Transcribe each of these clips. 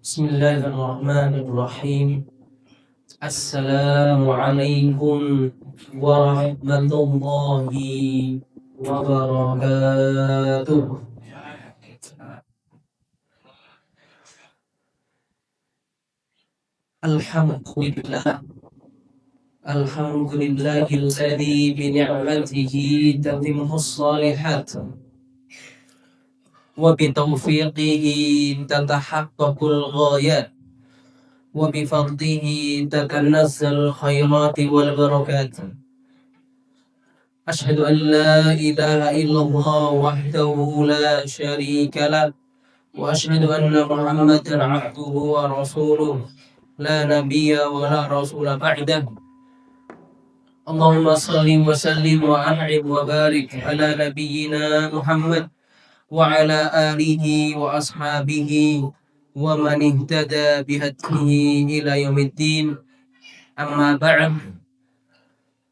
Bismillahirrahmanirrahim. Assalamualaikum warahmatullahi wabarakatuh. Alhamdulillah. Alhamdulillahilladzi bi ni'matihi tatimmus shalihat wa bi taufiqihi tatahaqqaqul ghayat wa bi fadlihi tatanazzalul khairati wal barakat. Asyhadu an la ilaha illallah wahdahu la syarika lah wa asyhadu anna Muhammadan abduhu wa rasuluh la nabiyya wa la rasula ba'dah. Allahumma salli wa sallim wa an'im wa barik ala nabiyyina Muhammad wa ala alihi wa ashabihi wa man ihtada bihadihi ila yaumiddin. Amma ba'd.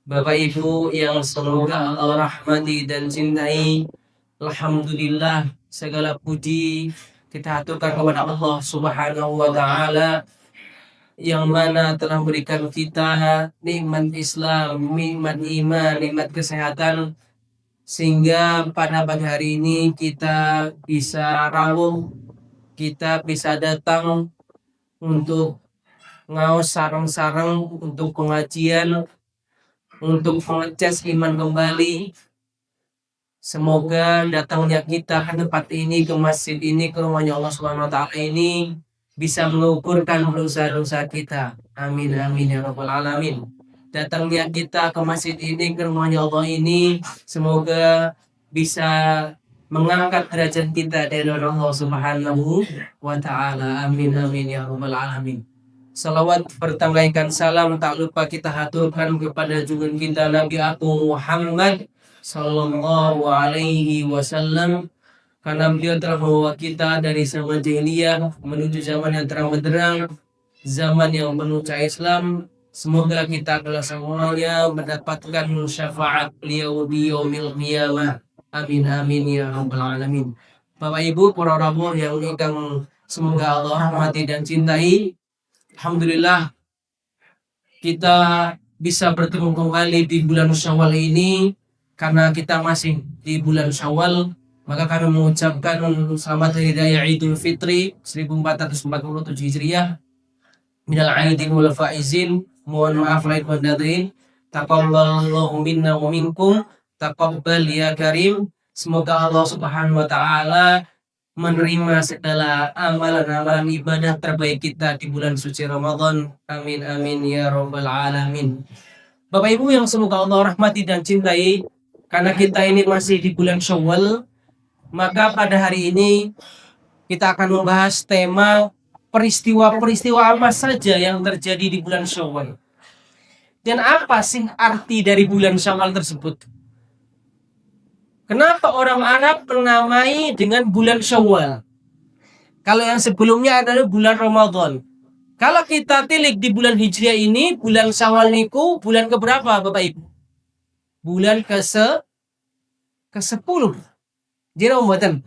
Bapak Ibu yang semoga Allah rahmati dan cintai, alhamdulillah segala puji kita aturkan kepada Allah Subhanahu wa taala yang mana telah memberikan kita nikmat Islam, nikmat iman, nikmat kesehatan, sehingga pada pagi hari ini kita bisa rawuh, kita bisa datang untuk ngaos sareng-sareng, untuk pengajian, untuk mengecas iman kembali. Semoga datangnya kita ke tempat ini, ke masjid ini, ke rumahnya Allah Subhanahu wa taala ini bisa mengukurkan dosa-dosa kita. Amin amin ya rabbal alamin. Datangnya kita ke masjid ini, ke rumahnya Allah ini, semoga bisa mengangkat derajat kita dari Allah Subhanahu wa taala. Amin amin ya rabbal alamin. Salawat bertambahkan salam tak lupa kita haturkan kepada junjungan kita Nabi Agung Muhammad sallallahu alaihi wasallam, karena beliau telah membawa kita dari zaman jahiliyah menuju zaman yang terang benderang, zaman yang penuh cahaya Islam. Semoga kita adalah semuanya mendapatkan syafaat beliau di yaumil qiyamah. Amin amin ya rabbal alamin. Bapak Ibu para rawuh yang ingkang semoga Allah rahmati dan cintai, alhamdulillah kita bisa bertemu kembali di bulan Syawal ini. Karena kita masih di bulan Syawal, maka kami mengucapkan selamat Hari Raya Idul Fitri 1447 Hijriah. Minal aidin wal faizin, mohon maaf lahir dan batin. Taqabbalallahu minna wa minkum, taqabbal ya karim. Semoga Allah Subhanahu wa taala menerima segala amalan-amalan ibadah terbaik kita di bulan suci Ramadan. Amin amin ya rabbal alamin. Bapak Ibu yang semoga Allah rahmati dan cintai, karena kita ini masih di bulan Syawal, maka pada hari ini kita akan membahas tema peristiwa-peristiwa apa saja yang terjadi di bulan Syawal. Dan apa sih arti dari bulan Syawal tersebut? Kenapa orang Arab menamai dengan bulan Syawal? Kalau yang sebelumnya adalah bulan Ramadan. Kalau kita tilik di bulan Hijriah ini, bulan Syawal niku bulan keberapa Bapak Ibu? Bulan ke-10. Jadi Ramadan.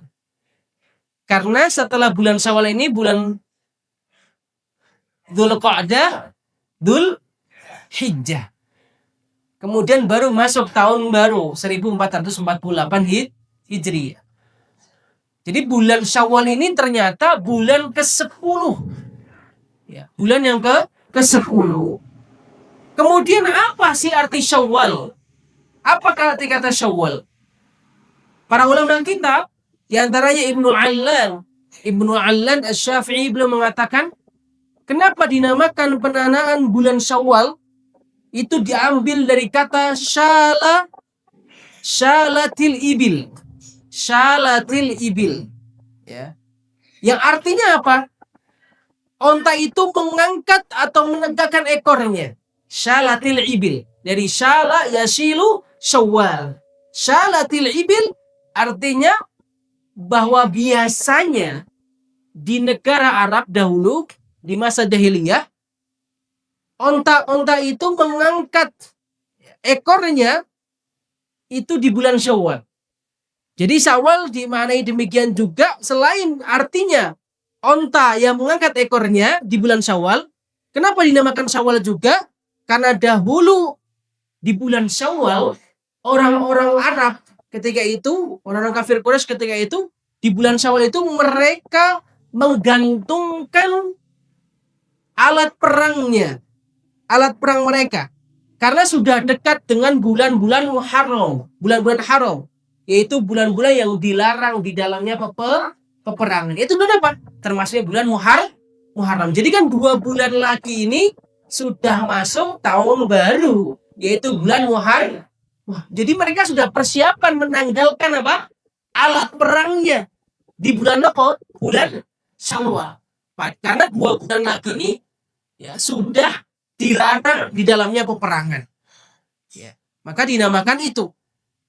Karena setelah bulan Syawal ini bulan Dzulqa'dah, Dzulhijjah. Kemudian baru masuk tahun baru 1448 Hijriah. Jadi bulan Syawal ini ternyata bulan ke-10. Ya, bulan yang ke-10. Kemudian apa sih arti Syawal? Apa arti kata Syawal? Para ulama kitab, diantaranya Ibnu Allan Asy-Syafi'i beliau mengatakan, kenapa dinamakan penanaan bulan Syawal? Itu diambil dari kata syalatil ibil. Syalatil ibil. Ya. Yang artinya apa? Onta itu mengangkat atau menegakkan ekornya. Syalatil ibil. Dari syala yasilu syawal. Syalatil ibil artinya bahwa biasanya di negara Arab dahulu di masa jahiliyah, onta-onta itu mengangkat ekornya itu di bulan Syawal. Jadi Syawal dimaknai demikian juga, selain artinya onta yang mengangkat ekornya di bulan Syawal. Kenapa dinamakan Syawal juga? Karena dahulu di bulan Syawal orang-orang Arab ketika itu, orang-orang kafir Quraisy ketika itu, di bulan Syawal itu mereka menggantungkan alat perangnya, alat perang mereka. Karena sudah dekat dengan bulan-bulan Muharram, bulan-bulan haram, yaitu bulan-bulan yang dilarang di dalamnya peperangan. Itu bulan apa? Termasuk bulan Muharram. Jadi kan 2 bulan lagi ini sudah masuk tahun baru, yaitu bulan Muharram. Wah, jadi mereka sudah persiapan menanggalkan apa? Alat perangnya di bulan apa? Bulan Syawal. Karena 2 bulan lagi ini ya sudah dilarang di dalamnya peperangan. Ya, maka dinamakan itu.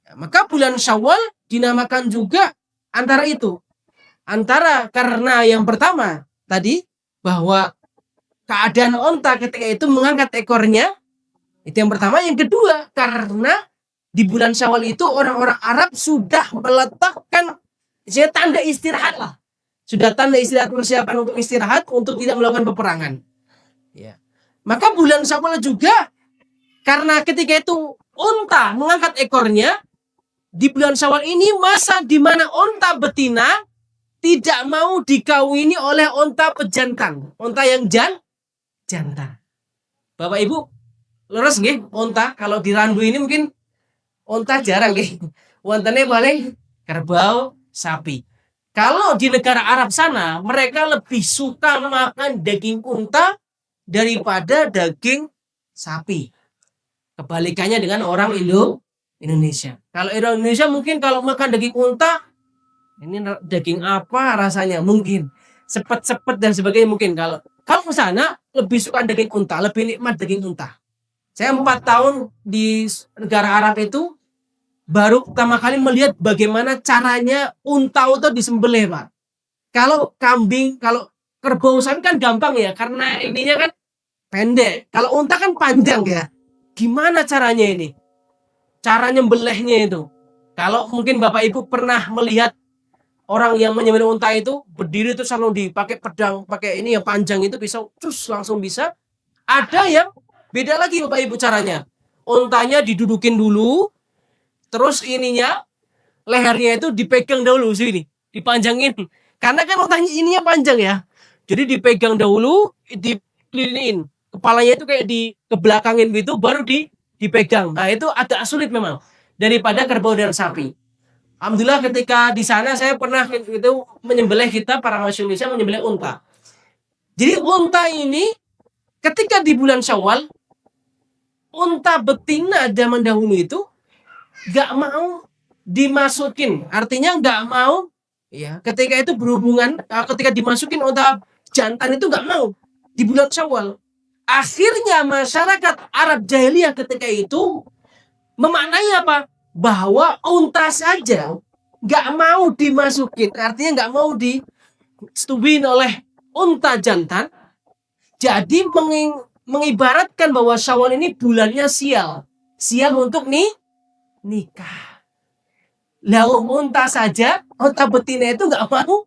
Ya, maka bulan Syawal dinamakan juga antara itu. Antara karena yang pertama tadi bahwa keadaan onta ketika itu mengangkat ekornya, itu yang pertama. Yang kedua, karena di bulan Syawal itu orang-orang Arab sudah meletakkan tanda istirahat lah. Sudah tanda istirahat, persiapan untuk istirahat untuk tidak melakukan peperangan. Ya. Maka bulan Syawal juga karena ketika itu onta mengangkat ekornya, di bulan Syawal ini masa di mana onta betina tidak mau dikawini oleh onta pejantan, onta yang jantan. Bapak Ibu, leres nggih onta kalau di Randu ini mungkin onta jarang nggih. Wontene paling kerbau, sapi. Kalau di negara Arab sana, mereka lebih suka makan daging unta daripada daging sapi. Kebalikannya dengan orang Indonesia. Kalau orang Indonesia mungkin kalau makan daging unta, ini daging apa rasanya? Mungkin sepet-sepet dan sebagainya mungkin. Kalau ke sana lebih suka daging unta, lebih nikmat daging unta. Saya 4 tahun di negara Arab itu baru pertama kali melihat bagaimana caranya unta itu disembelih, Pak. Kalau kambing, kalau kerbau sapi kan gampang ya, karena ininya kan pendek. Kalau unta kan panjang ya. Gimana caranya ini? Cara nyembelihnya itu. Kalau mungkin Bapak Ibu pernah melihat orang yang menyembelih unta itu berdiri itu selalu dipakai pedang, pakai ini yang panjang itu pisau, terus langsung bisa. Ada yang beda lagi Bapak Ibu caranya. Untanya didudukin dulu, terus ininya lehernya itu dipegang dahulu sini, dipanjangin. Karena kan untanya ininya panjang ya. Jadi dipegang dahulu, dikelilingin. Kepalanya itu kayak kebelakangin gitu, baru dipegang. Nah itu agak sulit memang daripada kerbau dan sapi. Alhamdulillah ketika di sana saya pernah itu menyembelih, kita para manusia Indonesia menyembelih unta. Jadi unta ini ketika di bulan Syawal, unta betina zaman dahulu itu gak mau dimasukin, artinya gak mau ya ketika itu berhubungan, ketika dimasukin unta jantan itu gak mau di bulan Syawal. Akhirnya masyarakat Arab jahiliyah ketika itu memaknai apa? Bahwa unta saja gak mau dimasukin, artinya gak mau disetubuhin oleh unta jantan. Jadi mengibaratkan bahwa Syawal ini bulannya sial untuk nikah. Lah unta saja, unta betina itu gak mau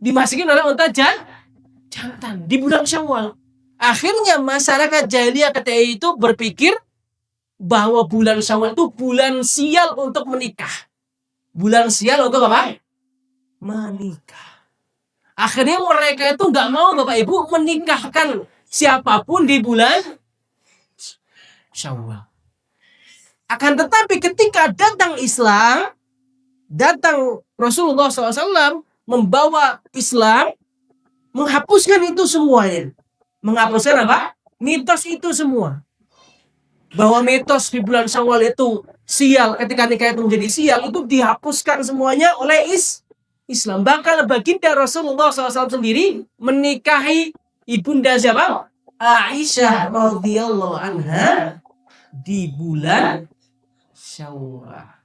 dimasukin oleh unta jantan di bulan Syawal. Akhirnya masyarakat jahiliyah ketika itu berpikir bahwa bulan Syawal itu bulan sial untuk menikah. Bulan sial untuk apa? Menikah. Akhirnya mereka itu gak mau Bapak Ibu menikahkan siapapun di bulan Syawal. Akan tetapi ketika datang Islam, datang Rasulullah SAW membawa Islam, menghapuskan itu semuanya. Menghapuskan apa? Mitos itu semua. Bahwa mitos di bulan Syawal itu sial, ketika nikah itu menjadi sial, itu dihapuskan semuanya oleh Islam. Bahkan baginda Rasulullah SAW sendiri menikahi ibunda siapa? Aisyah radhiyallahu anha di bulan Syawal.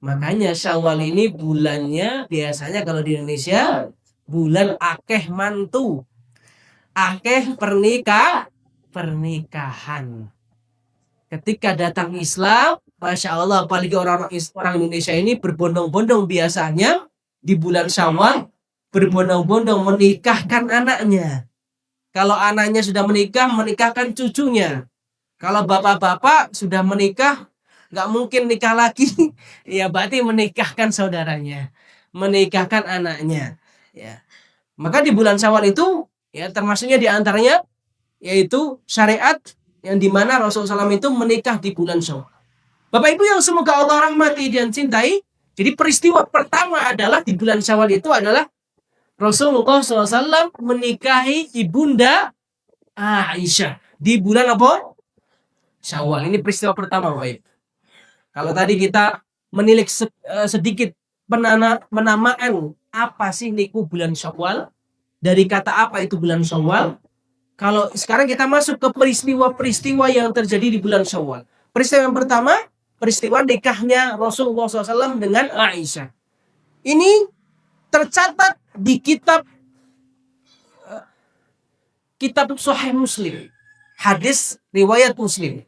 Makanya Syawal ini bulannya biasanya kalau di Indonesia bulan akeh mantu, akeh pernikahan. Ketika datang Islam, Masya Allah, apalagi orang Indonesia ini berbondong-bondong biasanya di bulan Syawal berbondong-bondong menikahkan anaknya. Kalau anaknya sudah menikah, menikahkan cucunya. Kalau bapak-bapak sudah menikah, nggak mungkin nikah lagi. Ya berarti menikahkan saudaranya, menikahkan anaknya. Ya. Maka di bulan Syawal itu, ya termasuknya di antaranya yaitu syariat yang dimana Rasulullah SAW itu menikah di bulan Syawal. Bapak Ibu yang semoga Allah rahmati dan cintai. Jadi peristiwa pertama adalah di bulan Syawal itu adalah Rasulullah SAW menikahi ibunda Aisyah di bulan apa? Syawal. Ini peristiwa pertama, Bapak Ibu. Kalau tadi kita menilik sedikit penamaan apa sih niku bulan Syawal, dari kata apa itu bulan Syawal. Kalau sekarang kita masuk ke peristiwa-peristiwa yang terjadi di bulan Syawal. Peristiwa yang pertama, peristiwa nikahnya Rasulullah SAW dengan Aisyah. Ini tercatat di kitab Sahih Muslim, hadis riwayat Muslim,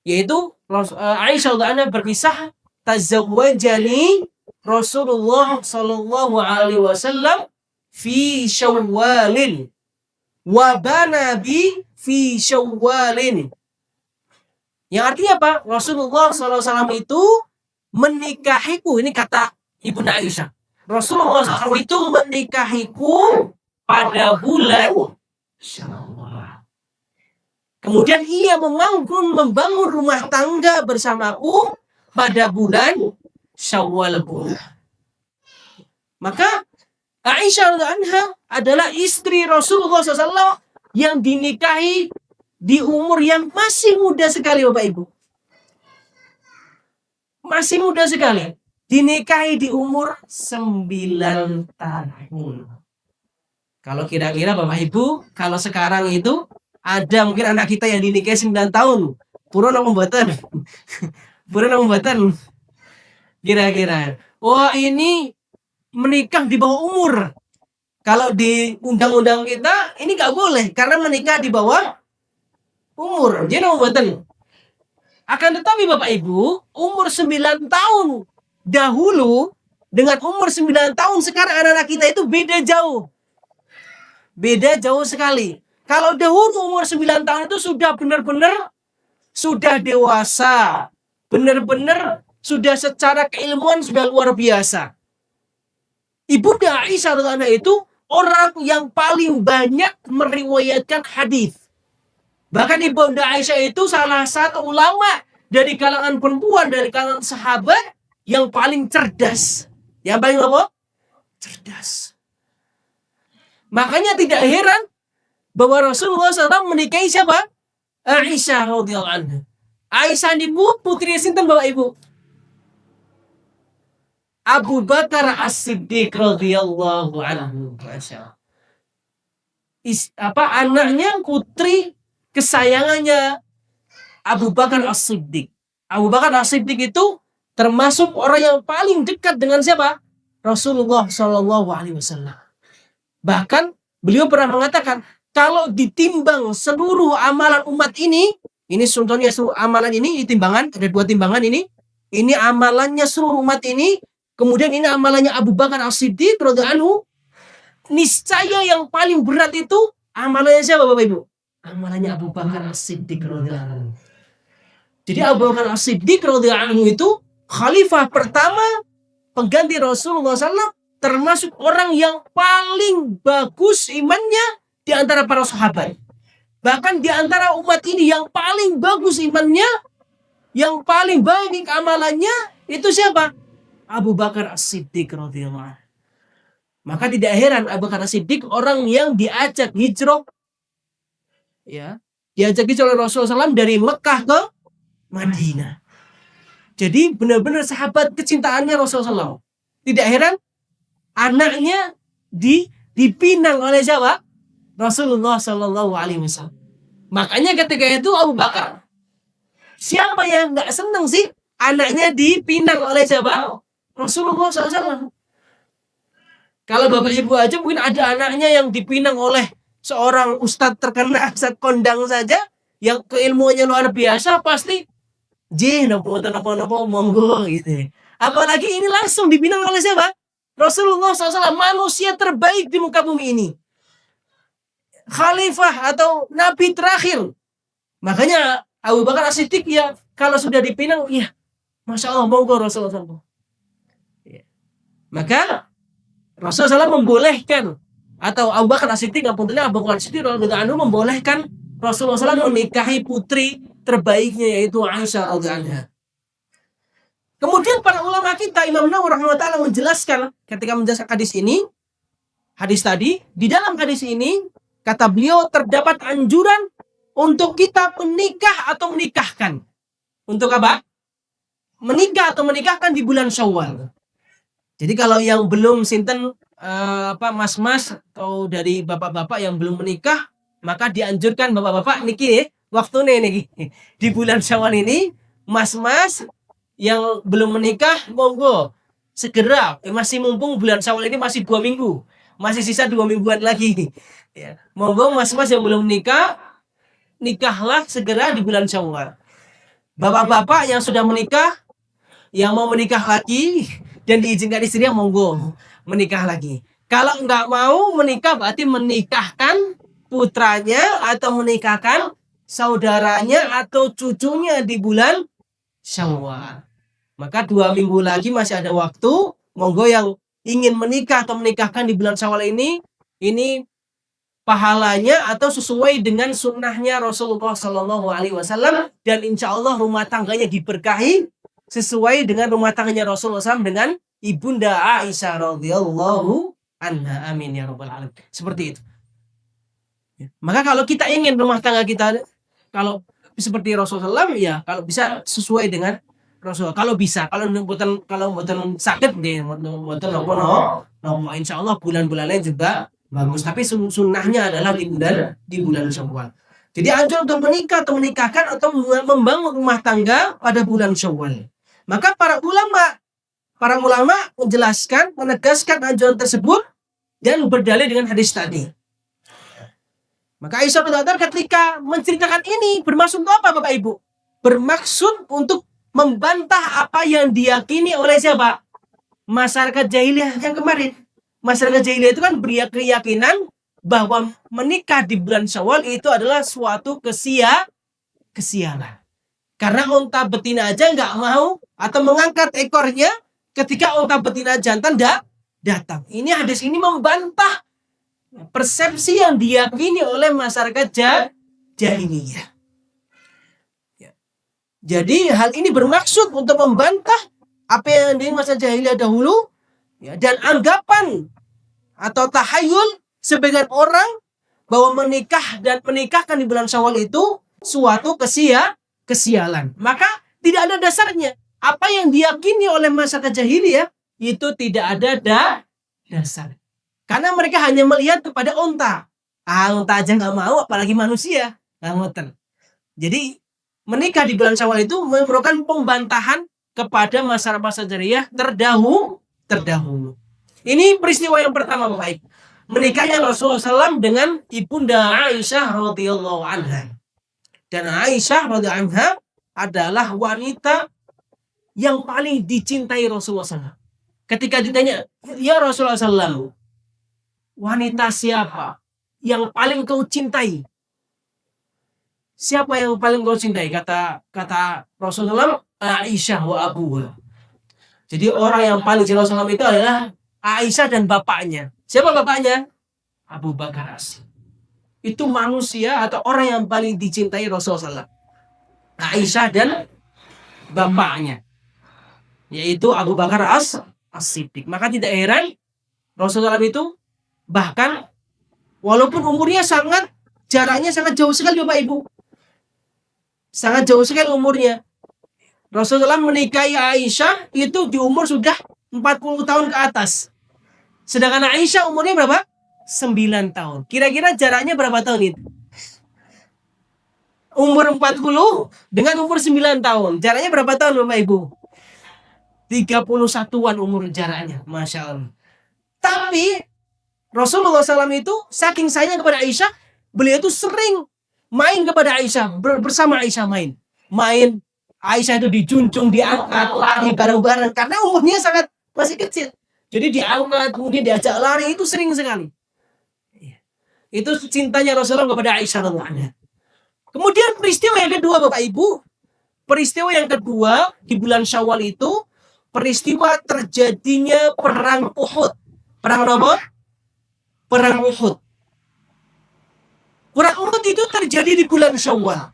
yaitu Aisyah radhiyallahu berkisah, tazawwajani Rasulullah sallallahu alaihi wasallam fi Syawalin wa bana bi fi Syawalin. Yang artinya apa? Rasulullah SAW itu menikahiku, ini kata Ibunda Aisyah. Rasulullah SAW itu menikahiku pada bulan Syawal. Kemudian ia membangun rumah tangga bersamaku pada bulan Syawal pula. Maka Aisyah anha adalah istri Rasulullah SAW yang dinikahi di umur yang masih muda sekali, Bapak Ibu. Masih muda sekali. Dinikahi di umur 9 tahun. Kalau kira-kira Bapak Ibu, kalau sekarang itu ada mungkin anak kita yang dinikahi 9 tahun. Purun apa mboten? Purun apa mboten? Kira-kira. Wah, ini menikah di bawah umur. Kalau di undang-undang kita ini nggak boleh karena menikah di bawah umur. Jadi apa mboten? Akan tetapi Bapak Ibu, umur 9 tahun dahulu dengan umur 9 tahun sekarang anak-anak kita itu beda jauh. Beda jauh sekali. Kalau dahulu umur 9 tahun itu sudah benar-benar sudah dewasa. Benar-benar sudah secara keilmuan sudah luar biasa. Ibunda Aisyah radhiyallahu itu orang yang paling banyak meriwayatkan hadis. Bahkan Ibunda Aisyah itu salah satu ulama dari kalangan perempuan, dari kalangan sahabat yang paling cerdas. Yang paling apa? Cerdas. Makanya tidak heran bahwa Rasulullah SAW menikahi siapa? Aisyah radhiyallahu anha. Aisyah ini putri sinten Bapak Ibu? Abu Bakar As-Siddiq radhiyallahu anhu. Anaknya putri kesayangannya Abu Bakar As-Siddiq. Abu Bakar As-Siddiq itu termasuk orang yang paling dekat dengan siapa? Rasulullah Shallallahu Alaihi Wasallam. Bahkan beliau pernah mengatakan, kalau ditimbang seluruh amalan umat ini contohnya seluruh amalan ini timbangan, ada 2 timbangan ini amalannya seluruh umat ini, kemudian ini amalannya Abu Bakar As-Siddiq radhiyallahu anhu, niscaya yang paling berat itu amalannya siapa Bapak Ibu? Amalannya Abu Bakar As-Siddiq radhiyallahu anhu. Jadi Abu Bakar As-Siddiq radhiyallahu anhu itu khalifah pertama pengganti Rasulullah SAW, termasuk orang yang paling bagus imannya di antara para sahabat. Bahkan di antara umat ini yang paling bagus imannya, yang paling baik amalannya itu siapa? Abu Bakar As-Siddiq radhiyallahu anhu. Maka tidak heran Abu Bakar As-Siddiq orang yang diajak hijrah, ya, diajak hijrah oleh Rasulullah SAW dari Mekah ke Madinah. Jadi benar-benar sahabat kecintaannya Rasulullah SAW. Tidak heran anaknya dipinang oleh siapa? Rasulullah Shallallahu Alaihi Wasallam. Makanya ketika itu Abu Bakar, siapa yang nggak senang sih anaknya dipinang oleh siapa? Rasulullah SAW. Kalau Bapak Ibu aja mungkin ada anaknya yang dipinang oleh seorang ustadz terkenal, ustadz kondang saja, yang keilmuannya luar biasa, pasti nopo monggo gitu. Apalagi ini langsung dipinang oleh siapa? Rasulullah SAW manusia terbaik di muka bumi ini. Khalifah atau nabi terakhir. Makanya Abu Bakar As-Siddiq ya kalau sudah dipinang ya Masya Allah monggo Rasulullah SAW. Ya. Maka Rasulullah SAW membolehkan atau Abu Bakar As-Siddiq Abu Bakar As-Siddiq membolehkan Rasulullah SAW menikahi putri terbaiknya yaitu Aisyah radhiyallahu anha. Kemudian para ulama kita Imam Nawawi rahimahullah menjelaskan ketika menjelaskan hadis tadi di dalam hadis ini kata beliau terdapat anjuran untuk kita menikah atau menikahkan. Untuk apa? Menikah atau menikahkan di bulan Syawal. Jadi kalau yang belum sinten mas-mas atau dari bapak-bapak yang belum menikah, maka dianjurkan bapak-bapak niki waktu niki di bulan Syawal ini mas-mas yang belum menikah monggo segera masih mumpung bulan Syawal ini masih 2 minggu. Masih sisa 2 mingguan lagi. Ya. Monggo mas-mas yang belum menikah nikahlah segera di bulan Syawal. Bapak-bapak yang sudah menikah, yang mau menikah lagi dan diizinkan istrinya monggo menikah lagi. Kalau nggak mau menikah berarti menikahkan putranya atau menikahkan saudaranya atau cucunya di bulan Syawal. Maka 2 minggu lagi masih ada waktu. Monggo yang ingin menikah atau menikahkan di bulan Syawal ini pahalanya atau sesuai dengan sunnahnya Rasulullah Shallallahu Alaihi Wasallam dan insya Allah rumah tangganya diberkahi sesuai dengan rumah tangganya Rasulullah SAW dengan ibunda Aisyah radhiyallahu anha. Amin ya rabbal alamin. Seperti itu. Maka kalau kita ingin rumah tangga kita kalau seperti Rasulullah SAW, ya kalau bisa sesuai dengan Rasul. Kalau bisa, kalau buatan sakit deh, buatan nopo, insya Allah bulan-bulan lain juga bagus. Tapi sunnahnya adalah di bulan Syawal. Jadi anjur untuk menikah atau menikahkan atau membangun rumah tangga pada bulan Syawal. Maka para ulama menjelaskan, menegaskan anjuran tersebut dan berdalil dengan hadis tadi. Maka Aisyah berkata ketika menceritakan ini bermaksud untuk apa Bapak Ibu? Bermaksud untuk membantah apa yang diyakini oleh siapa? Masyarakat jahiliyah yang kemarin. Masyarakat jahiliyah itu kan berkeyakinan bahwa menikah di bulan Syawal itu adalah suatu kesialan. Karena unta betina aja nggak mau atau mengangkat ekornya ketika unta betina jantan datang. Ini hadis ini membantah persepsi yang diyakini oleh masyarakat jahiliyah. Jadi hal ini bermaksud untuk membantah apa yang di masa jahiliyah dahulu ya, dan anggapan atau tahayul sebagian orang bahwa menikah dan menikahkan di bulan Syawal itu suatu kesialan. Maka tidak ada dasarnya. Apa yang diyakini oleh masyarakat jahiliyah itu tidak ada dasar. Karena mereka hanya melihat kepada unta. Unta aja nggak mau, apalagi manusia. Jadi menikah di bulan Syawal itu merupakan pembantahan kepada masyarakat jahiliyah terdahulu. Ini peristiwa yang pertama Bapak. Menikahnya Rasulullah SAW dengan ibunda Aisyah radhiyallahu anha. Dan Aisyah radhiyallahu anha adalah wanita yang paling dicintai Rasulullah SAW. Ketika ditanya, ya Rasulullah SAW, wanita siapa yang paling kau cintai? Siapa yang paling kau cintai? Kata Rasulullah, Aisyah wa abuha. Jadi orang yang paling cinta Rasulullah itu adalah Aisyah dan bapaknya. Siapa bapaknya? Abu Bakar As-Siddiq. Itu manusia atau orang yang paling dicintai Rasulullah. Aisyah dan bapaknya, yaitu Abu Bakar As-Siddiq. Maka tidak heran Rasulullah itu bahkan walaupun umurnya jaraknya sangat jauh sekali Bapak Ibu. Sangat jauh sekali umurnya. Rasulullah menikahi Aisyah itu di umur sudah 40 tahun ke atas. Sedangkan Aisyah umurnya berapa? 9 tahun. Kira-kira jaraknya berapa tahun itu? Umur 40 dengan umur 9 tahun. Jaraknya berapa tahun Bapak Ibu? 31-an umur jaraknya. Masya Allah. Tapi Rasulullah SAW itu saking sayang kepada Aisyah, beliau itu sering main kepada Aisyah, bersama Aisyah main. Aisyah itu dijunjung, diangkat, lari bareng-bareng karena umurnya masih kecil. Jadi diangkat, kemudian diajak lari, itu sering sekali. Itu cintanya Rasulullah kepada Aisyah radhiyallahu anha. Kemudian peristiwa yang kedua Bapak Ibu, peristiwa yang kedua di bulan Syawal itu peristiwa terjadinya perang Uhud. Perang apa? Perang Uhud. Perang Uhud itu terjadi di bulan Syawal.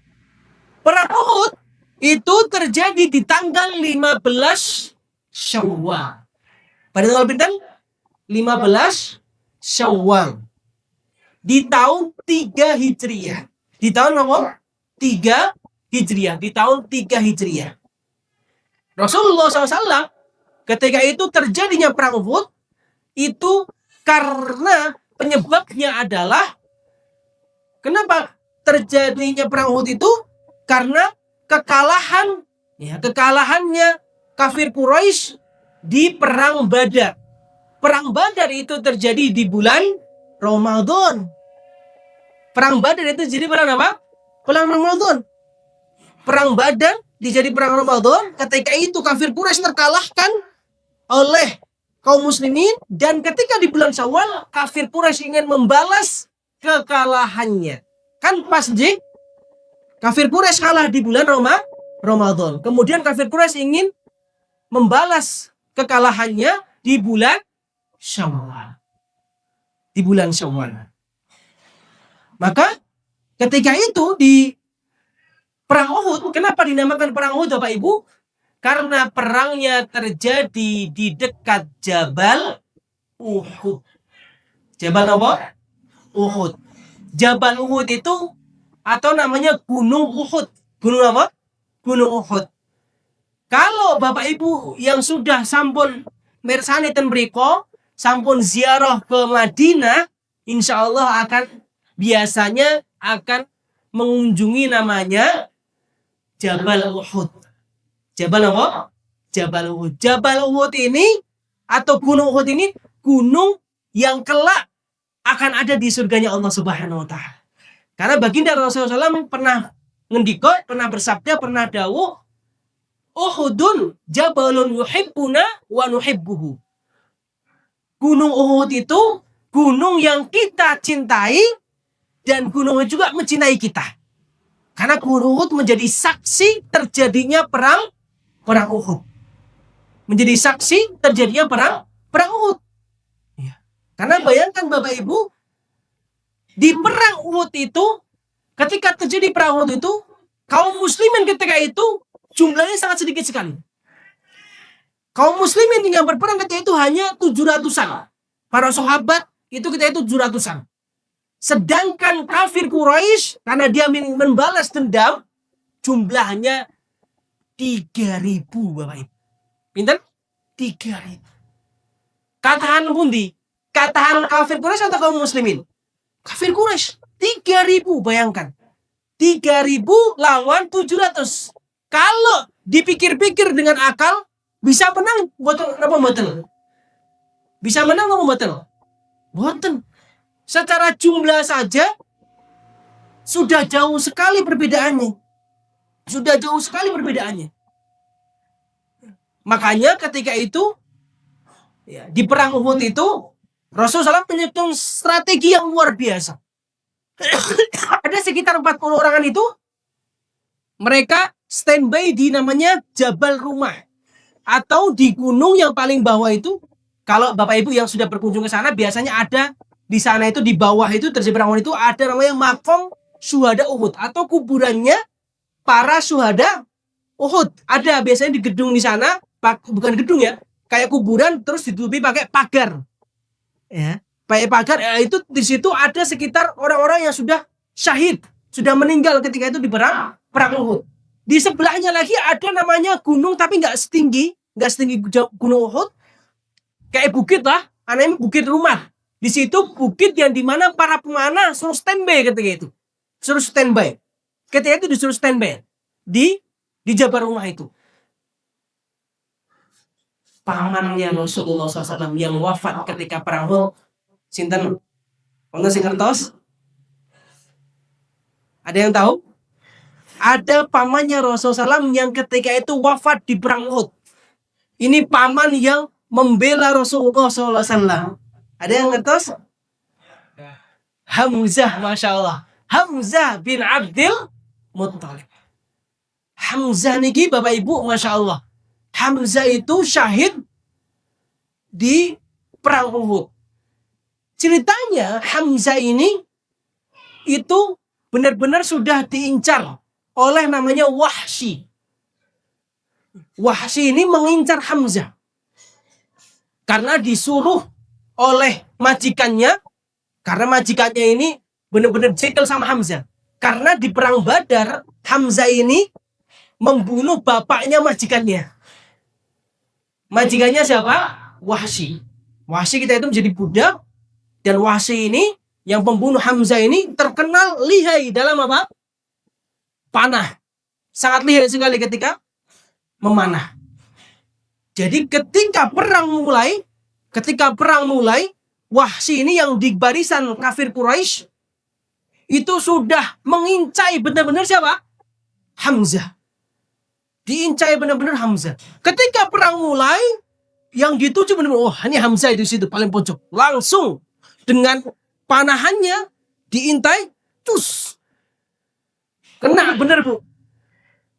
Perang Uhud itu terjadi di tanggal 15 Syawal. Pada tanggal berapa? 15 Syawal. Di tahun 3 Hijriah. Di tahun apa? 3 Hijriah. Di tahun 3 Hijriah. Rasulullah SAW ketika itu terjadinya perang Uhud itu karena penyebabnya adalah kenapa terjadinya perang Uhud itu? Karena kekalahannya kafir Quraisy di perang Badar. Perang Badar itu terjadi di bulan Ramadan. Perang Badar itu jadi perang apa? Perang Ramadan. Perang Badar dijadi perang Ramadan. Ketika itu kafir Quraisy terkalahkan oleh kaum muslimin, dan ketika di bulan Syawal kafir Quraisy ingin membalas kekalahannya. Kan pas kafir Quraisy kalah di bulan Ramadan. Kemudian kafir Quraisy ingin membalas kekalahannya di bulan Syawal. Di bulan Syawal. Maka ketika itu di perang Uhud, kenapa dinamakan perang Uhud Bapak Ibu? Karena perangnya terjadi di dekat Jabal Uhud. Jabal apa? Uhud. Jabal Uhud itu atau namanya Gunung Uhud. Gunung apa? Gunung Uhud. Kalau Bapak Ibu yang sudah sampun mirsani ten mriko, sampun ziarah ke Madinah, insya Allah biasanya akan mengunjungi namanya Jabal Uhud. Jabal apa? Jabal Uhud. Jabal Uhud ini atau Gunung Uhud ini gunung yang kelak akan ada di surganya Allah Subhanahu wa taala. Karena baginda Rasulullah SAW pernah ngendiko, pernah bersabda, pernah dawuh, Uhudun jabalun yuhibbuna wa nuhibbuhu. Gunung Uhud itu gunung yang kita cintai dan gunung Uhud juga mencintai kita. Karena Gunung Uhud menjadi saksi terjadinya perang Uhud. Menjadi saksi terjadinya perang Uhud. Ya. Karena bayangkan Bapak Ibu, di perang Uhud itu, ketika terjadi perang Uhud itu, kaum muslimin ketika itu jumlahnya sangat sedikit sekali. Kaum muslimin yang berperang ketika itu hanya 700-an. Para sahabat itu ketika itu 700-an. Sedangkan kafir Quraisy karena dia membalas dendam jumlahnya 3.000 Bapak Ibu. Pinten? 3.000. Katahan pundi? Katahan kafir Quraisy atau kaum muslimin? Kafir Quraisy 3.000, bayangkan. 3.000 lawan 700. Kalau dipikir-pikir dengan akal, bisa menang betul? Bisa menang apa betul? Betul. Secara jumlah saja sudah jauh sekali perbedaannya. Makanya ketika itu di perang Uhud itu Rasulullah SAW menyusun strategi yang luar biasa. Ada sekitar 40 orangan itu mereka standby di namanya Jabal Rumah atau di gunung yang paling bawah itu. Kalau Bapak Ibu yang sudah berkunjung ke sana biasanya ada di sana itu di bawah itu terjadi perang Uhud itu ada namanya Maqam Syuhada Uhud atau kuburannya para syuhada Uhud. Ada biasanya di gedung di sana, bukan gedung ya, kayak kuburan terus ditutupi pakai pagar. Ya, pakai pagar itu di situ ada sekitar orang-orang yang sudah syahid, sudah meninggal ketika itu di perang Uhud. Di sebelahnya lagi ada namanya gunung tapi nggak setinggi Gunung Uhud. Kayak bukit lah, namanya Bukit Rumah. Di situ bukit yang dimana para pemanah suruh standby ketika itu. Suruh standby. Ketika itu disuruh standby di Jabal Rumah itu. Pamannya Rasulullah SAW yang wafat ketika perang Uhud, sinten? Ono sing ngertos? Ada yang tahu? Ada pamannya Rasulullah SAW yang ketika itu wafat di perang Uhud. Ini paman yang membela Rasulullah SAW? Ada yang ngertos? Hamzah, Masya Allah. Hamzah bin Abdul Muttalib. Hamzah niki Bapak Ibu, Masya Allah. Hamzah itu syahid di perang Uhud. Ceritanya Hamzah ini itu benar-benar sudah diincar oleh namanya Wahsy. Wahsy ini mengincar Hamzah karena disuruh oleh majikannya, karena majikannya ini benar-benar jengkel sama Hamzah. Karena di perang Badar, Hamzah ini membunuh bapaknya majikannya. Majikannya siapa? Wahsy. Wahsy kita itu menjadi budak, dan Wahsy ini yang pembunuh Hamzah ini terkenal lihai dalam apa? Panah. Sangat lihai sekali ketika memanah. Jadi ketika perang mulai, Wahsy ini yang di barisan kafir Quraisy itu sudah mengincar benar-benar siapa? Hamzah. Diincar benar-benar Hamzah. Ketika perang mulai, yang dituju benar-benar, oh ini Hamzah di situ paling pojok. Langsung dengan panahannya diintai, cus. Kena benar Bu.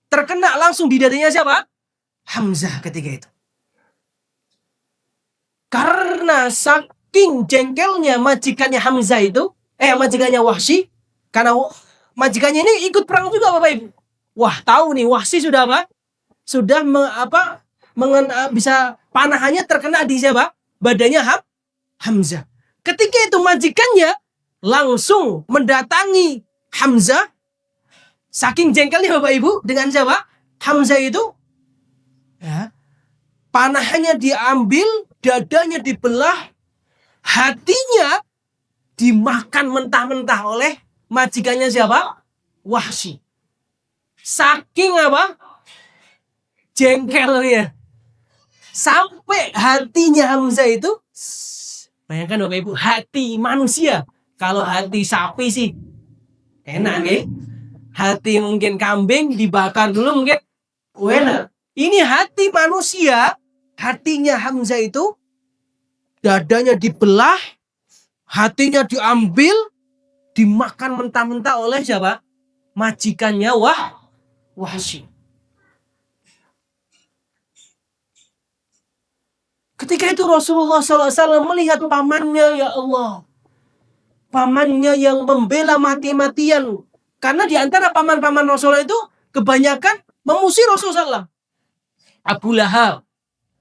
Terkena langsung di dadanya siapa? Hamzah ketika itu. Karena saking jengkelnya majikannya Hamzah itu, majikannya Wahsy, karena majikannya ini ikut perang juga Bapak Ibu. Wah, tahu nih Wahsy sudah apa? Sudah bisa panahannya terkena di siapa? Badannya Hamzah. Ketika itu majikannya langsung mendatangi Hamzah. Saking jengkelnya Bapak Ibu dengan siapa? Hamzah itu. Ya, panahannya diambil, dadanya dibelah, hatinya dimakan mentah-mentah oleh majikannya siapa? Wahsy. Saking apa? Jengkelnya. Sampai hatinya Hamzah itu, bayangkan Bapak Ibu, hati manusia. Kalau hati sapi sih enak nih. Hati mungkin kambing dibakar dulu mungkin enak. Ini hati manusia, hatinya Hamzah itu, dadanya dibelah, hatinya diambil, dimakan mentah-mentah oleh siapa? Majikannya Wahsy. Ketika itu Rasulullah SAW melihat pamannya, ya Allah. Pamannya yang membela mati-matian. Karena di antara paman-paman Rasulullah itu kebanyakan memusuhi Rasulullah SAW. Abu Lahab.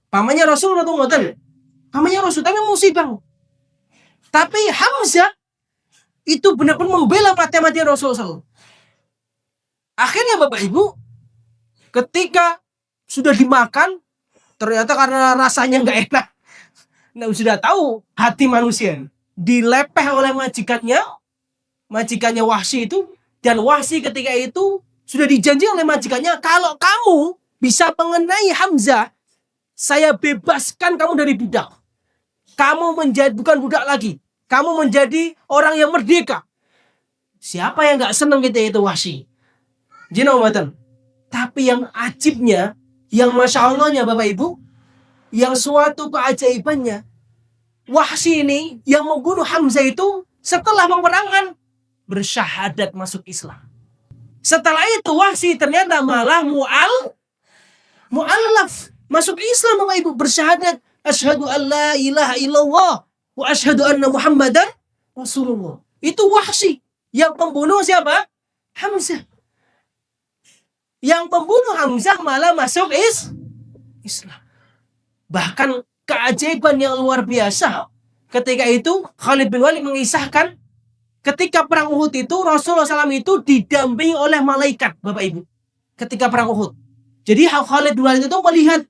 Pamannya Rasulullah itu pamannya Rasul, tapi memusuhi bang. Tapi Hamzah itu benar-benar membela mati-matian Rasulullah SAW. Akhirnya Bapak Ibu, ketika sudah dimakan, ternyata karena rasanya nggak enak. Nah, sudah tahu hati manusia. Dilepeh oleh majikannya Wahsy itu. Dan Wahsy ketika itu sudah dijanji oleh majikannya, kalau kamu bisa mengenai Hamzah, saya bebaskan kamu dari budak. Kamu menjadi bukan budak lagi. Kamu menjadi orang yang merdeka. Siapa yang nggak senang ketika itu Wahsy? Jinawatan. Tapi yang ajibnya, yang Masya Allahnya Bapak Ibu, yang suatu keajaibannya, Wahsy ini yang membunuh Hamzah itu setelah peperangan bersyahadat masuk Islam. Setelah itu Wahsy ternyata malah mu'allaf masuk Islam Bapak Ibu, bersyahadat asyhadu an la ilaha illallah wa asyhadu anna Muhammadan Rasulullah. Itu Wahsy yang pembunuh siapa? Hamzah. Yang pembunuh Hamzah malah masuk Islam. Bahkan keajaiban yang luar biasa. Ketika itu Khalid bin Walid mengisahkan, ketika perang Uhud itu Rasulullah SAW itu didampingi oleh malaikat Bapak Ibu. Ketika perang Uhud. Jadi Khalid bin Walid itu melihat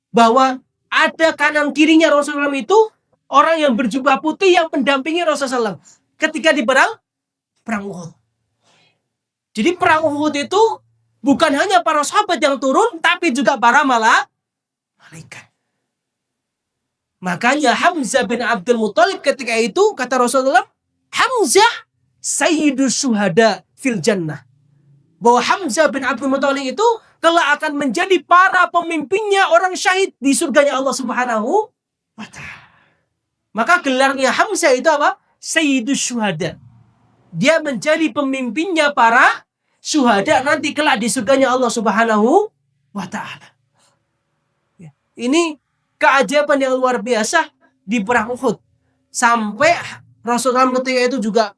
bahwa ada kanan kirinya Rasulullah SAW itu orang yang berjubah putih yang mendampingi Rasulullah SAW. Ketika di perang Uhud. Jadi perang Uhud itu bukan hanya para sahabat yang turun, tapi juga para malaikat. Makanya Hamzah bin Abdul Muttalib ketika itu, kata Rasulullah, Hamzah sayyidus syuhada fil jannah. Bahwa Hamzah bin Abdul Muttalib itu kelak akan menjadi para pemimpinnya orang syahid di surganya Allah Subhanahu wa ta'ala. Maka gelarnya Hamzah itu apa? Sayyidus Syuhada. Dia menjadi pemimpinnya para syuhada nanti kelak di surganya Allah Subhanahu wa ta'ala. Ini keajaiban yang luar biasa di perang Uhud. Sampai Rasulullah ketika itu juga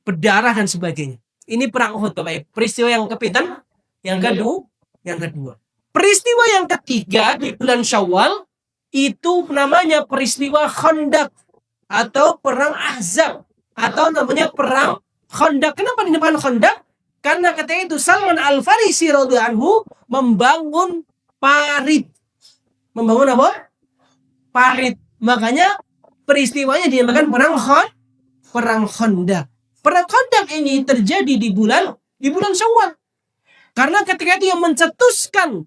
berdarah dan sebagainya. Ini perang Uhud, Bapak. Peristiwa yang kepitan, yang kedua. Peristiwa yang ketiga di bulan Syawal itu namanya peristiwa Khandaq atau perang Ahzab atau namanya perang Khandaq. Kenapa dinamakan Khandaq? Karena ketika itu Salman Al-Farisi radhiyallahu anhu membangun parit. Membangun apa? Parit. Makanya peristiwanya dinamakan perang Khandaq. Perang Khandaq ini terjadi di bulan Syawal. Karena ketika itu yang mencetuskan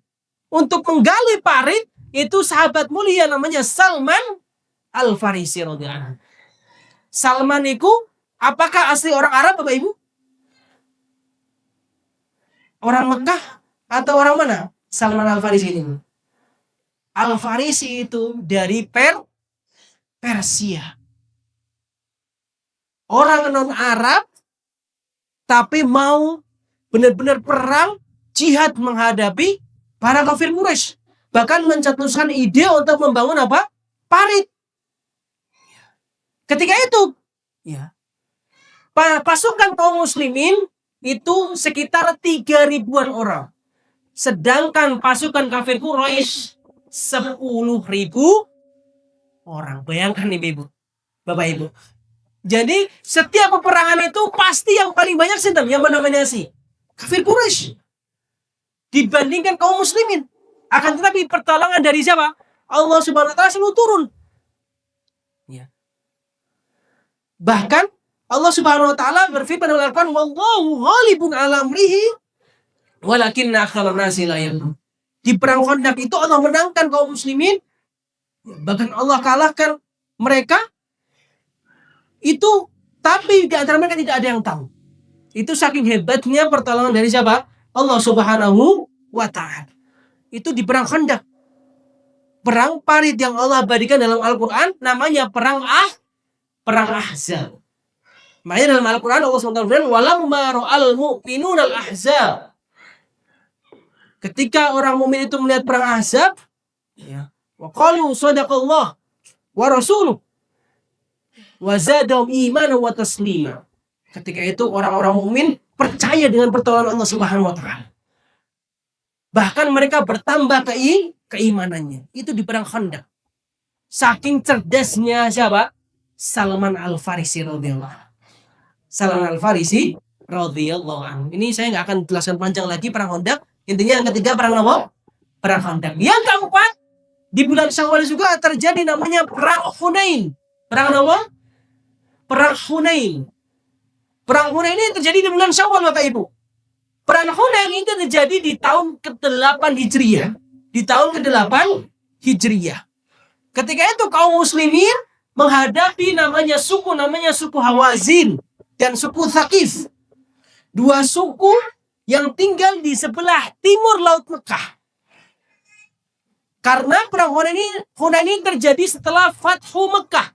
untuk menggali parit itu sahabat mulia namanya Salman Al-Farisi radhiyallahu anhu. Salman itu apakah asli orang Arab Bapak Ibu? Orang Mekah atau orang mana? Salman Al-Farisi ini. Al-Farisi itu dari Persia. Orang non-Arab tapi mau benar-benar perang jihad menghadapi para kafir Quraisy. Bahkan mencetuskan ide untuk membangun apa? Parit. Ketika itu, ya, pasukan kaum muslimin itu sekitar 3.000-an orang. Sedangkan pasukan kafir Quraisy 10.000 orang. Bayangkan nih Ibu, Bapak Ibu. Jadi setiap peperangan itu pasti yang paling banyak sinten yang mendominasi kafir Quraisy dibandingkan kaum muslimin. Akan tetapi pertolongan dari siapa? Allah Subhanahu wa taala selalu turun. Ya. Bahkan Allah Subhanahu wa taala berfirman dalam Al-Qur'an, "Wallahu ghalibun 'ala amrihi walakinna aktsaran nasi la ya'lamun." Di perang Khandaq itu Allah menangkan kaum muslimin, bahkan Allah kalahkan mereka. Itu tapi di antara mereka tidak ada yang tahu. Itu saking hebatnya pertolongan dari siapa? Allah Subhanahu wa taala. Itu di perang Khandaq. Perang parit yang Allah abadikan dalam Al-Qur'an namanya perang Ahzab. Makanya dalam Al-Qur'an Allah SWT berfirman, "Walamma ra'al mu'minuna al-ahzab." Ketika orang mukmin itu melihat perang Ahzab, ya, wa qalu sadaqallah wa rasuluh wa zadahum imanan wa taslima. Ketika itu orang-orang mukmin percaya dengan pertolongan Allah Subhanahu wa taala. Bahkan mereka bertambah keimanannya. Itu di perang Khandaq. Saking cerdasnya siapa? Salman Al-Farisi radhiyallahu anhu. Salman Al-Farisi radhiyallahu anhu. Ini saya nggak akan jelaskan panjang lagi perang Khandaq. Intinya yang ketiga perang apa? Perang Khandaq. Yang keempat di bulan Syawal juga terjadi namanya perang Hunain. Perang apa? Perang Hunain. Perang Hunain ini terjadi di bulan Syawal Bapak Ibu. Perang Hunain itu terjadi di tahun ke-8 Hijriah. Di tahun ke-8 Hijriah. Ketika itu kaum muslimin menghadapi namanya suku Hawazin dan suku Thaqif. Dua suku yang tinggal di sebelah timur Laut Mekah. Karena perang Hunain ini terjadi setelah Fathu Mekah.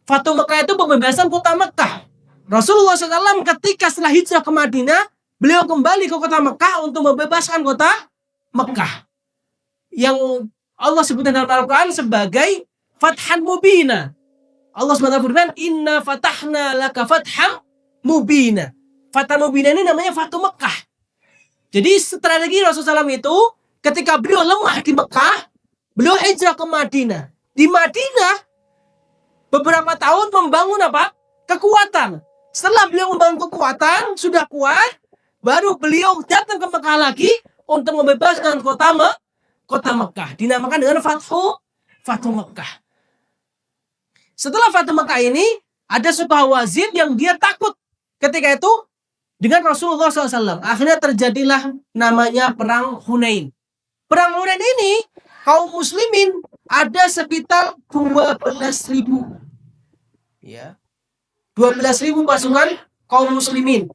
Fathu Mekah itu pembebasan kota Mekah. Rasulullah SAW ketika setelah hijrah ke Madinah, beliau kembali ke kota Mekah untuk membebaskan kota Mekah. Yang Allah sebutkan dalam Al-Quran sebagai Fathan Mubina. Allah SWT berfirman, "Inna fatahna laka fatham mubina." Fathan Mubina ini namanya Fathu Mekah. Jadi strategi Rasulullah SAW itu ketika beliau lemah di Mekah, beliau hijrah ke Madinah. Di Madinah beberapa tahun membangun apa? Kekuatan. Setelah beliau membangun kekuatan, sudah kuat, baru beliau datang ke Mekah lagi untuk membebaskan kota Mekah. Dinamakan dengan Fathu Mekah. Setelah Fathu Mekah ini, ada suku Hawazin yang dia takut ketika itu dengan Rasulullah SAW. Akhirnya terjadilah namanya perang Hunain. Perang Hunain ini, kaum muslimin ada sekitar 12.000. Ya. 12.000 pasukan kaum muslimin.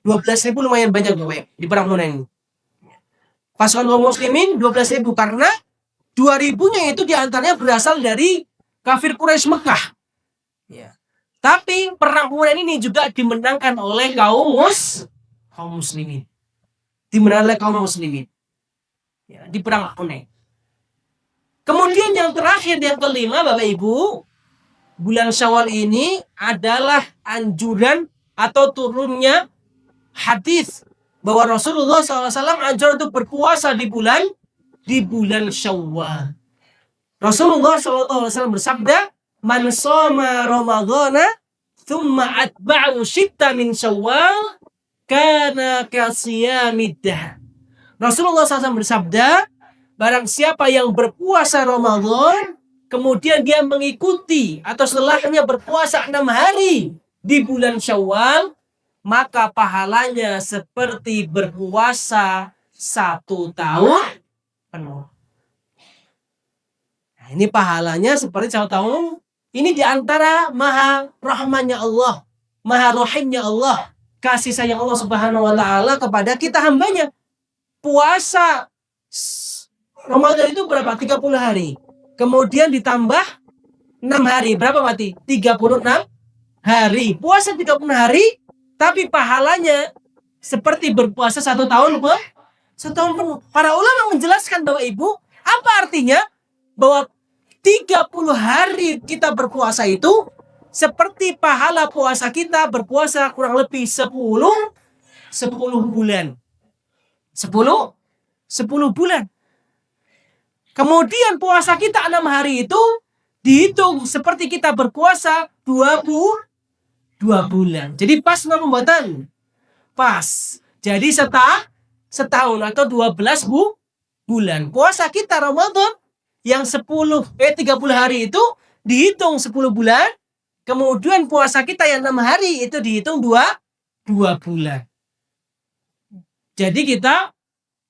12.000 lumayan banyak Bapak di perang Hunain ini. Pasukan kaum muslimin 12.000 karena 2000-nya itu diantaranya berasal dari kafir Quraisy Mekah. Ya. Tapi perang Hunain ini juga dimenangkan oleh kaum muslimin. Dimenangkan oleh kaum muslimin. Ya, di perang Hunain. Kemudian yang terakhir, yang kelima, Bapak Ibu, bulan Syawal ini adalah anjuran atau turunnya hadis bahwa Rasulullah SAW anjuran untuk berpuasa di bulan Syawal. Rasulullah SAW bersabda, "Man shoma Ramadhana thumma atba'u shitta min Syawal kana kasiyamid dahr." Rasulullah SAW bersabda, barang siapa yang berpuasa Ramadan kemudian dia mengikuti atau setelahnya berpuasa 6 hari di bulan Syawal, maka pahalanya seperti berpuasa 1 tahun penuh. Nah, ini pahalanya seperti 1 tahun. Ini diantara maha rahmannya Allah, maha rahimnya Allah, kasih sayang Allah Subhanahu wa ta'ala kepada kita hambanya. Puasa Ramadan itu berapa? 30 hari. Kemudian ditambah 6 hari. Berapa mati? 36 hari. Puasa 36 hari, tapi pahalanya seperti berpuasa 1 tahun penuh. Para ulama menjelaskan Bapak Ibu, apa artinya? Bahwa 30 hari kita berpuasa itu seperti pahala puasa kita berpuasa kurang lebih 10 bulan. 10 bulan. Kemudian puasa kita 6 hari itu dihitung seperti kita berpuasa 22 bulan. Jadi pas nggak pembuatan? Pas. Jadi setahun atau 12 bulan. Puasa kita Ramadan yang 30 hari itu dihitung 10 bulan. Kemudian puasa kita yang 6 hari itu dihitung 2 bulan. Jadi kita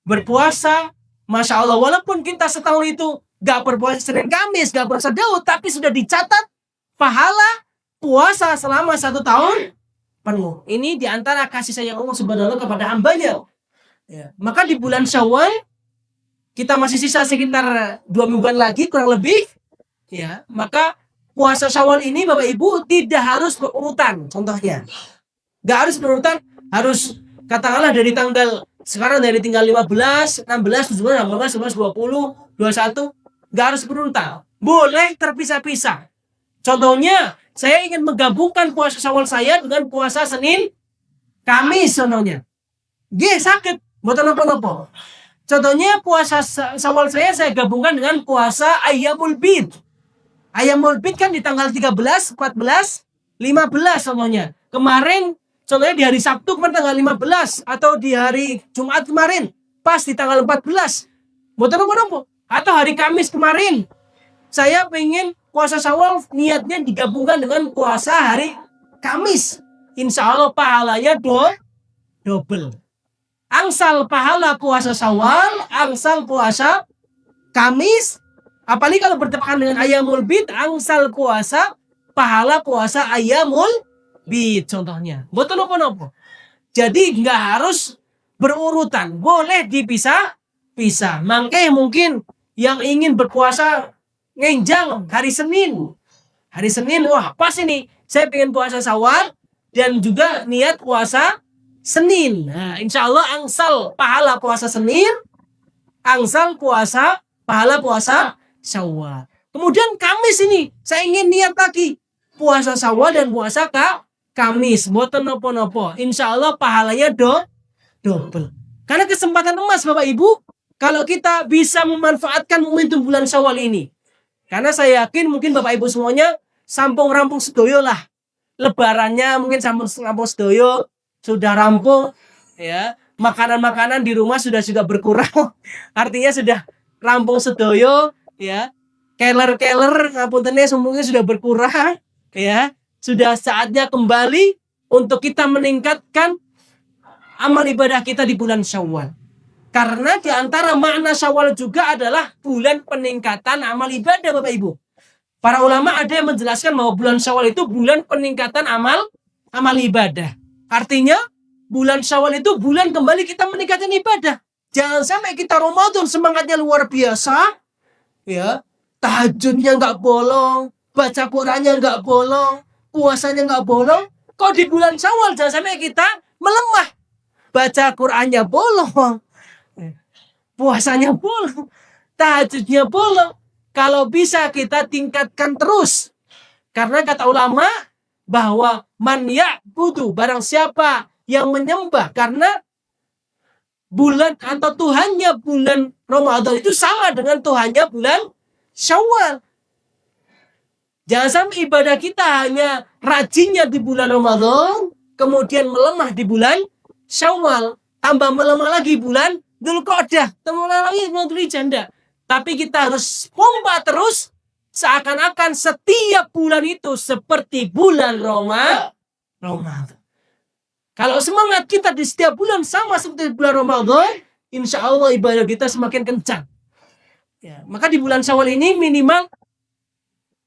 berpuasa, Masya Allah, walaupun kita setahun itu gak berpuasa Senin Kamis, gak puasa Daud, tapi sudah dicatat pahala puasa selama 1 tahun penuh. Ini diantara kasih sayang Allah Subhanahu wa ta'ala kepada hambanya. Ya. Maka di bulan Syawal kita masih sisa sekitar 2 mingguan lagi kurang lebih. Ya, maka puasa Syawal ini Bapak Ibu tidak harus berurutan. Contohnya, gak harus berurutan, harus katakanlah dari tanggal sekarang dari tinggal 15, 16, 17, 18, 19, 20, 21, gak harus berurutan. Boleh terpisah-pisah. Contohnya, saya ingin menggabungkan puasa Syawal saya dengan puasa Senin, Kamis contohnya. Sakit, buat apa-apa. Contohnya puasa Syawal saya gabungkan dengan puasa Ayyamul Bid. Ayyamul Bid kan di tanggal 13, 14, 15 contohnya. Kemarin contohnya di hari Sabtu kemarin tanggal 15 atau di hari Jumat kemarin pas di tanggal 14. Buat apa? Atau hari Kamis kemarin saya pengen puasa Syawal niatnya digabungkan dengan puasa hari Kamis. Insya Allah pahalanya double. Angsal pahala puasa Syawal, angsal puasa Kamis. Apalagi kalau bertepatan dengan Ayyamul Bid, angsal puasa pahala puasa Ayyamul Bid contohnya. Betul apa? Jadi nggak harus berurutan, boleh dipisah-pisah. Makanya mungkin yang ingin berpuasa ngenjang hari Senin, wah pas ini saya pengen puasa Syawal dan juga niat puasa Senin. Nah, insya Allah angsal pahala puasa Senin, angsal pahala puasa Syawal. Kemudian Kamis ini saya ingin niat lagi puasa Syawal dan puasa Kamis, boten nopo-nopo. Insya Allah pahalanya double. Karena kesempatan emas Bapak Ibu, kalau kita bisa memanfaatkan momentum bulan Syawal ini. Karena saya yakin mungkin Bapak Ibu semuanya sampung rampung sedoyo lah. Lebarannya mungkin sampung rampung sedoyo, sudah rampung ya. Makanan-makanan di rumah sudah berkurang. Artinya sudah rampung sedoyo ya. Keler-keler ngapuntennya semuanya sudah berkurang ya. Sudah saatnya kembali untuk kita meningkatkan amal ibadah kita di bulan Syawal. Karena di antara makna Syawal juga adalah bulan peningkatan amal ibadah Bapak Ibu. Para ulama ada yang menjelaskan bahwa bulan Syawal itu bulan peningkatan amal ibadah. Artinya bulan Syawal itu bulan kembali kita meningkatkan ibadah. Jangan sampai kita Ramadan semangatnya luar biasa. ya, tahajudnya nggak bolong, baca Qurannya nggak bolong, puasanya nggak bolong. Kok di bulan Syawal jangan sampai kita melemah, baca Qurannya bolong, puasanya bolong, tahajudnya bolong. Kalau bisa kita tingkatkan terus, karena kata ulama bahwa man ya'budu, barang siapa yang menyembah karena bulan atau Tuhannya bulan Ramadan itu sama dengan Tuhannya bulan Syawal. Jangan sampai ibadah kita hanya rajinnya di bulan Ramadan, kemudian melemah di bulan Syawal, tambah melemah lagi bulan Dzulqa'dah, tambah lagi bulan Dzulhijjah. Tapi kita harus pompa terus, seakan-akan setiap bulan itu seperti bulan Ramadan. Kalau semangat kita di setiap bulan sama seperti bulan Ramadan, insya Allah ibadah kita semakin kencang. Ya, maka di bulan Syawal ini minimal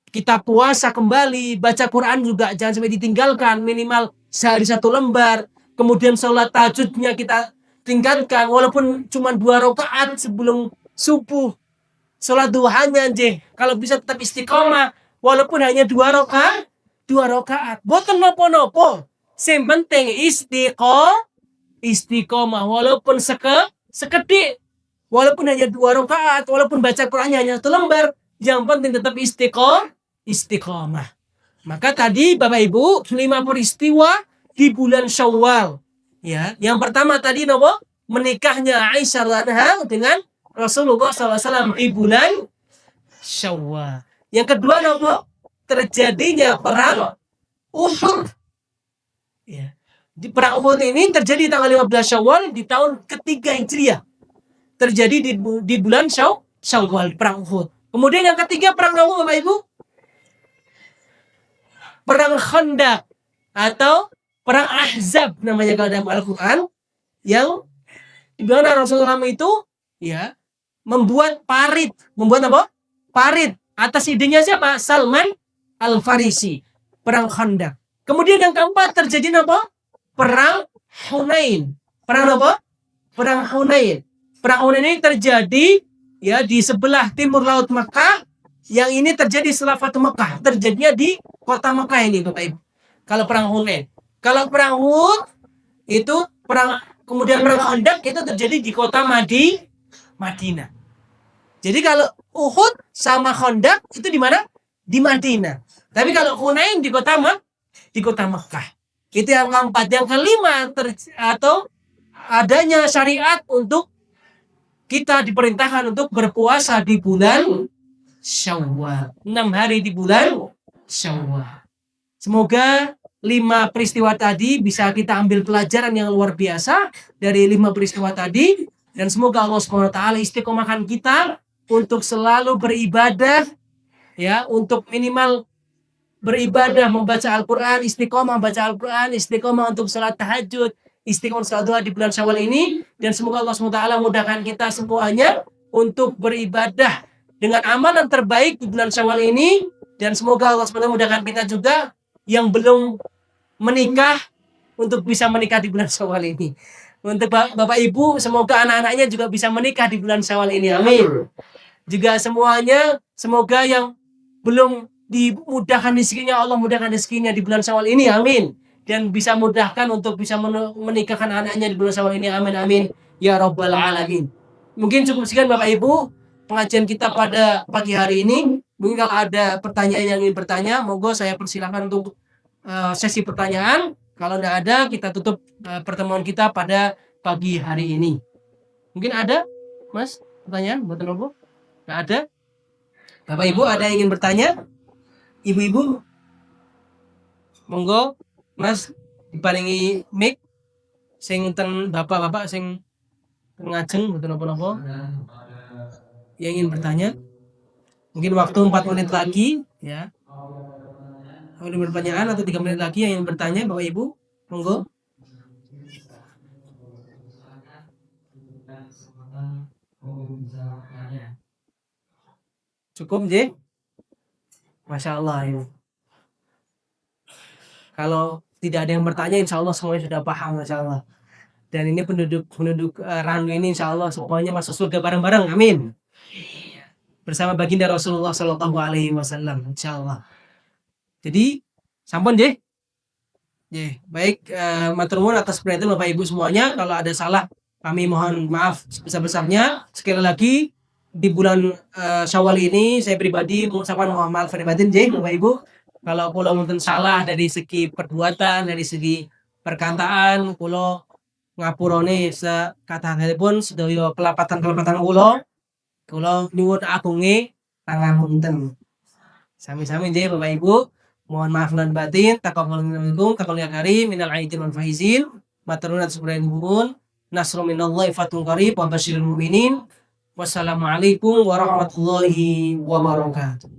kita puasa kembali, baca Quran juga jangan sampai ditinggalkan, minimal sehari 1 lembar. Kemudian sholat tahajudnya kita tingkatkan, walaupun cuma 2 rakaat sebelum subuh. Sholat duhanya aja, kalau bisa tetap istiqomah, walaupun hanya 2 rakaat, 2 rakaat. Boten nopo-nopo, yang penting istiqomah, walaupun sekedik, walaupun hanya 2 rakaat, walaupun baca Qurannya hanya 1 lembar, yang penting tetap istiqomah. Maka tadi Bapak Ibu 5 peristiwa di bulan Syawal. Ya, yang pertama tadi nopo? Menikahnya Aisyah radhiyallahu anha dengan Rasulullah SAW di bulan Syawal. Yang kedua nopo? Terjadinya perang Uhud. Ya. Di perang Uhud ini terjadi tanggal 15 Syawal di tahun ketiga Hijriah. Terjadi di bulan Syawal, perang Uhud. Kemudian yang ketiga perang apa Bapak Ibu? Perang Khandaq atau perang Ahzab namanya kalau dalam Al-Quran, yang di mana Rasulullah itu ya membuat parit. Membuat apa? Parit. Atas idenya siapa? Salman Al-Farisi. Perang Khandaq. Kemudian yang keempat terjadi apa? Perang Hunain. Perang apa? Perang Hunain. Perang Hunain ini terjadi ya di sebelah timur laut Mekah. Yang ini terjadi setelah Fatu Mekah. Terjadinya di kota Mekah ini Bapak Ibu. Kalau perang Hunain. Kalau perang Uhud itu kemudian perang Khandaq itu terjadi di kota Madinah. Jadi kalau Uhud sama Khandaq itu di mana? Di Madinah. Tapi kalau Hunain di kota Mekah. Itu yang keempat. Yang kelima atau adanya syariat untuk kita diperintahkan untuk berpuasa di bulan Syawal. 6 hari di bulan Syawal. Semoga 5 peristiwa tadi bisa kita ambil pelajaran yang luar biasa dari 5 peristiwa tadi, dan semoga Allah SWT istiqomahkan kita untuk selalu beribadah, ya, untuk minimal beribadah membaca Al-Quran, istiqomah baca Al-Quran, istiqomah untuk salat tahajud, istiqomah salat duha di bulan Syawal ini, dan semoga Allah SWT mudahkan kita semuanya untuk beribadah dengan amalan terbaik di bulan Syawal ini, dan semoga Allah SWT mudahkan kita juga yang belum menikah untuk bisa menikah di bulan Syawal ini. Untuk Bapak Ibu, semoga anak-anaknya juga bisa menikah di bulan Syawal ini. Amin. Juga semuanya, semoga yang belum dimudahkan rezekinya, Allah mudahkan rezekinya di bulan Syawal ini. Amin. Dan bisa mudahkan untuk bisa menikahkan anaknya di bulan Syawal ini. Amin, amin. Ya Rabbal Alamin. Mungkin cukup sekian Bapak Ibu pengajian kita pada pagi hari ini. Mungkin kalau ada pertanyaan yang ingin bertanya, monggo saya persilakan untuk sesi pertanyaan. Kalau tidak ada, kita tutup pertemuan kita pada pagi hari ini. Mungkin ada, Mas, pertanyaan buat Robo? Tidak ada? Bapak Ibu ada yang ingin bertanya? Ibu-ibu, monggo, Mas, diparingi mic. Sing ten bapak-bapak sing ngajeng betul apa-apa. Yang ingin bertanya? Mungkin waktu 4 menit lagi, ya. Kalau ada pertanyaan atau 3 menit lagi yang ingin bertanya, Bapak Ibu, monggo. Cukup, J? Masya Allah ya. Kalau tidak ada yang bertanya, insya Allah semuanya sudah paham, Masya Allah. Dan ini penduduk Randu ini insya Allah semuanya masuk surga bareng-bareng, amin. bersama baginda Rasulullah Shallallahu Alaihi Wasallam, insyaallah. Jadi sampun je. Baik, matur nuwun atas perhatian Bapak Ibu semuanya. Kalau ada salah, kami mohon maaf sebesar-besarnya. Sekali lagi, di bulan Syawal ini, saya pribadi mengucapkan mohon maaf lahir batin, Bapak Ibu. Kalau kula mungkin salah dari segi perbuatan, dari segi perkataan, kula ngapurane sekata-katipun sedaya kelapatan-kelapatan kula nyuwun agunge pangapunten. Sami-sami Bapak Ibu. Mohon maaf lahir batin, taqabbalallahu karim minal aidin wal faizin. Matur nuwun atas perhatian. Nasrun minallahi fatun qarib wa basyiril mu'minin. Wassalamualaikum warahmatullahi wabarakatuh.